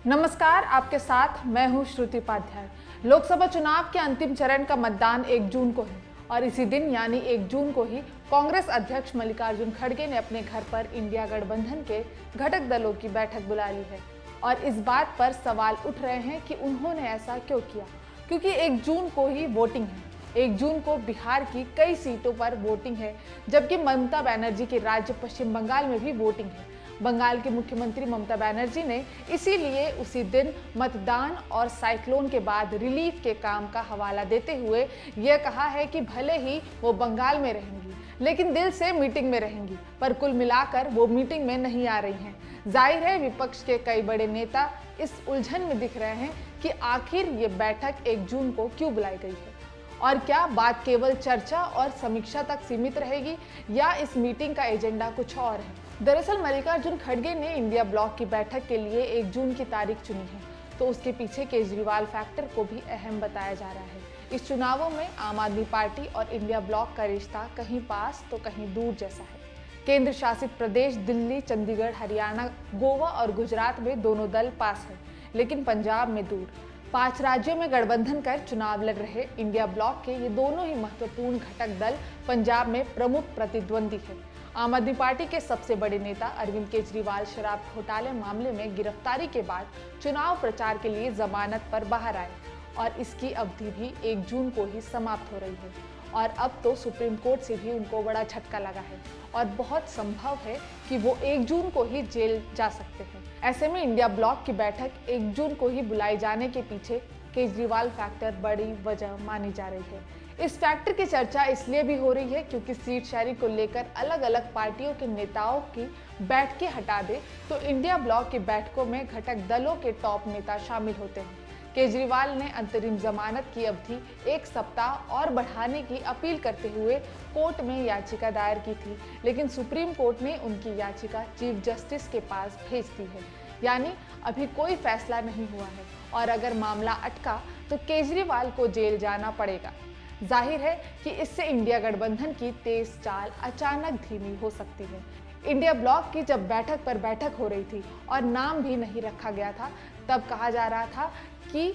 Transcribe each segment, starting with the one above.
नमस्कार, आपके साथ मैं हूं श्रुति उपाध्याय। लोकसभा चुनाव के अंतिम चरण का मतदान 1 जून को है और इसी दिन यानी 1 जून को ही कांग्रेस अध्यक्ष मल्लिकार्जुन खड़गे ने अपने घर पर इंडिया गठबंधन के घटक दलों की बैठक बुला ली है। और इस बात पर सवाल उठ रहे हैं कि उन्होंने ऐसा क्यों किया, क्योंकि 1 जून को ही वोटिंग है। 1 जून को बिहार की कई सीटों पर वोटिंग है, जबकि ममता बनर्जी के राज्य पश्चिम बंगाल में भी वोटिंग है। बंगाल की मुख्यमंत्री ममता बनर्जी ने इसीलिए उसी दिन मतदान और साइक्लोन के बाद रिलीफ के काम का हवाला देते हुए यह कहा है कि भले ही वो बंगाल में रहेंगी, लेकिन दिल से मीटिंग में रहेंगी, पर कुल मिलाकर वो मीटिंग में नहीं आ रही हैं। जाहिर है विपक्ष के कई बड़े नेता इस उलझन में दिख रहे हैं कि आखिर ये बैठक 1 जून को क्यों बुलाई गई है और क्या बात केवल चर्चा और समीक्षा तक सीमित रहेगी या इस मीटिंग का एजेंडा कुछ और है। दरअसल मल्लिकार्जुन खड़गे ने इंडिया ब्लॉक की बैठक के लिए 1 जून की तारीख चुनी है, तो उसके पीछे केजरीवाल फैक्टर को भी अहम बताया जा रहा है। इस चुनावों में आम आदमी पार्टी और इंडिया ब्लॉक का रिश्ता कहीं पास तो कहीं दूर जैसा है। केंद्र शासित प्रदेश दिल्ली, चंडीगढ़, हरियाणा, गोवा और गुजरात में दोनों दल पास है, लेकिन पंजाब में दूर। 5 राज्यों में गठबंधन कर चुनाव लड़ रहे इंडिया ब्लॉक के ये दोनों ही महत्वपूर्ण घटक दल पंजाब में प्रमुख प्रतिद्वंदी है। आम आदमी पार्टी के सबसे बड़े नेता अरविंद केजरीवाल शराब घोटाले मामले में गिरफ्तारी के बाद चुनाव प्रचार के लिए जमानत पर बाहर आए और इसकी अवधि भी 1 जून को ही समाप्त हो रही है। और अब तो सुप्रीम कोर्ट से भी उनको बड़ा झटका लगा है और बहुत संभव है कि वो 1 जून को ही जेल जा सकते हैं। ऐसे में इंडिया ब्लॉक की बैठक 1 जून को ही बुलाई जाने के पीछे केजरीवाल फैक्टर बड़ी वजह मानी जा रही है। इस फैक्टर की चर्चा इसलिए भी हो रही है क्योंकि सीट शेयरिंग को लेकर अलग अलग पार्टियों के नेताओं की बैठकें हटा दे तो इंडिया ब्लॉक की बैठकों में घटक दलों के टॉप नेता शामिल होते हैं। केजरीवाल ने अंतरिम जमानत की अवधि 1 सप्ताह और बढ़ाने की अपील करते हुए कोर्ट में याचिका दायर की थी, लेकिन सुप्रीम कोर्ट ने उनकी याचिका चीफ जस्टिस के पास भेज दी है। यानी अभी कोई फैसला नहीं हुआ है और अगर मामला अटका तो केजरीवाल को जेल जाना पड़ेगा। जाहिर है कि इससे इंडिया गठबंधन की तेज चाल अचानक धीमी हो सकती है। इंडिया ब्लॉक की जब बैठक पर बैठक हो रही थी और नाम भी नहीं रखा गया था, तब कहा जा रहा था कि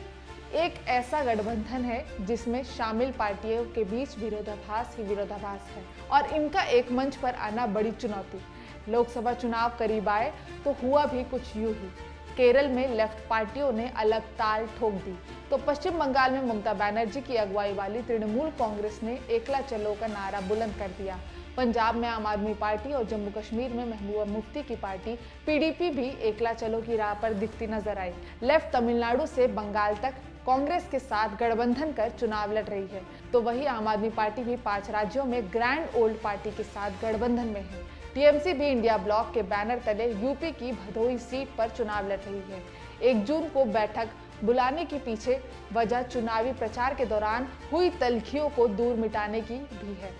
एक ऐसा गठबंधन है जिसमें शामिल पार्टियों के बीच विरोधाभास ही विरोधाभास है और इनका एक मंच पर आना बड़ी चुनौती। लोकसभा चुनाव करीब आए तो हुआ भी कुछ यूं ही। केरल में लेफ्ट पार्टियों ने अलग ताल ठोक दी तो पश्चिम बंगाल में ममता बनर्जी की अगुवाई वाली तृणमूल कांग्रेस ने एकला चलो का नारा बुलंद कर दिया। पंजाब में आम आदमी पार्टी और जम्मू कश्मीर में महबूबा मुफ्ती की पार्टी पीडीपी भी एकला चलो की राह पर दिखती नजर आई। लेफ्ट तमिलनाडु से बंगाल तक कांग्रेस के साथ गठबंधन कर चुनाव लड़ रही है, तो वही आम आदमी पार्टी भी 5 राज्यों में ग्रैंड ओल्ड पार्टी के साथ गठबंधन में है। टीएमसी भी इंडिया ब्लॉक के बैनर तले यूपी की भदोही सीट पर चुनाव लड़ रही है। 1 जून को बैठक बुलाने के पीछे वजह चुनावी प्रचार के दौरान हुई तल्खियों को दूर मिटाने की भी है।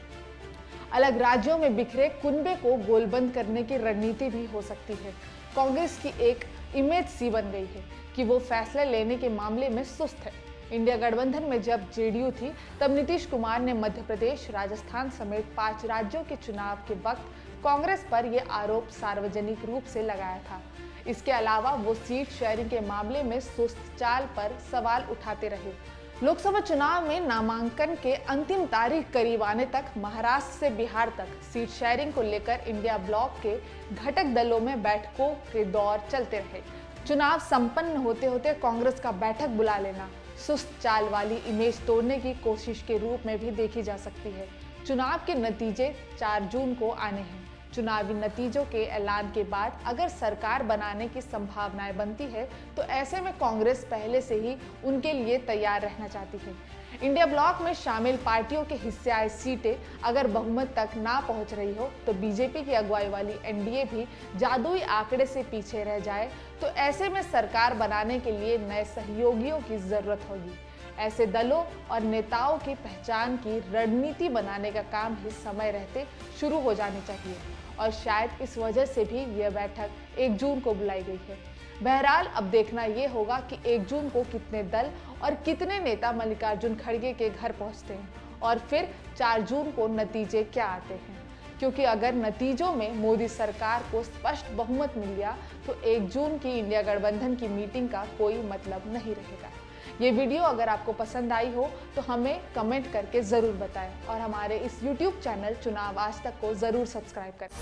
अलग राज्यों में बिखरे कुनबे को गोलबंद करने की रणनीति भी हो सकती है। कांग्रेस की एक इमेज सी बन गई है कि वो फैसले लेने के मामले में सुस्त है। इंडिया गठबंधन में जब जेडीयू थी तब नीतीश कुमार ने मध्य प्रदेश, राजस्थान समेत 5 राज्यों के चुनाव के वक्त कांग्रेस पर यह आरोप सार्वजनिक रूप से लगाया था। इसके अलावा वो सीट शेयरिंग के मामले में सुस्त चाल पर सवाल उठाते रहे। लोकसभा चुनाव में नामांकन के अंतिम तारीख करीब आने तक महाराष्ट्र से बिहार तक सीट शेयरिंग को लेकर इंडिया ब्लॉक के घटक दलों में बैठकों के दौर चलते रहे। चुनाव संपन्न होते होते कांग्रेस का बैठक बुला लेना सुस्त चाल वाली इमेज तोड़ने की कोशिश के रूप में भी देखी जा सकती है। चुनाव के नतीजे 4 जून को आने हैं। चुनावी नतीजों के ऐलान के बाद अगर सरकार बनाने की संभावनाएं बनती है तो ऐसे में कांग्रेस पहले से ही उनके लिए तैयार रहना चाहती है। इंडिया ब्लॉक में शामिल पार्टियों के हिस्से आए सीटें अगर बहुमत तक ना पहुंच रही हो तो बीजेपी की अगुवाई वाली एनडीए भी जादुई आंकड़े से पीछे रह जाए तो ऐसे में सरकार बनाने के लिए नए सहयोगियों की जरूरत होगी। ऐसे दलों और नेताओं की पहचान की रणनीति बनाने का काम भी समय रहते शुरू हो जानी चाहिए और शायद इस वजह से भी यह बैठक 1 जून को बुलाई गई है। बहरहाल अब देखना ये होगा कि 1 जून को कितने दल और कितने नेता मल्लिकार्जुन खड़गे के घर पहुंचते हैं और फिर 4 जून को नतीजे क्या आते हैं। क्योंकि अगर नतीजों में मोदी सरकार को स्पष्ट बहुमत मिल गया तो 1 जून की इंडिया गठबंधन की मीटिंग का कोई मतलब नहीं रहेगा। ये वीडियो अगर आपको पसंद आई हो तो हमें कमेंट करके ज़रूर बताएं और हमारे इस YouTube चैनल चुनाव आज तक को ज़रूर सब्सक्राइब करें।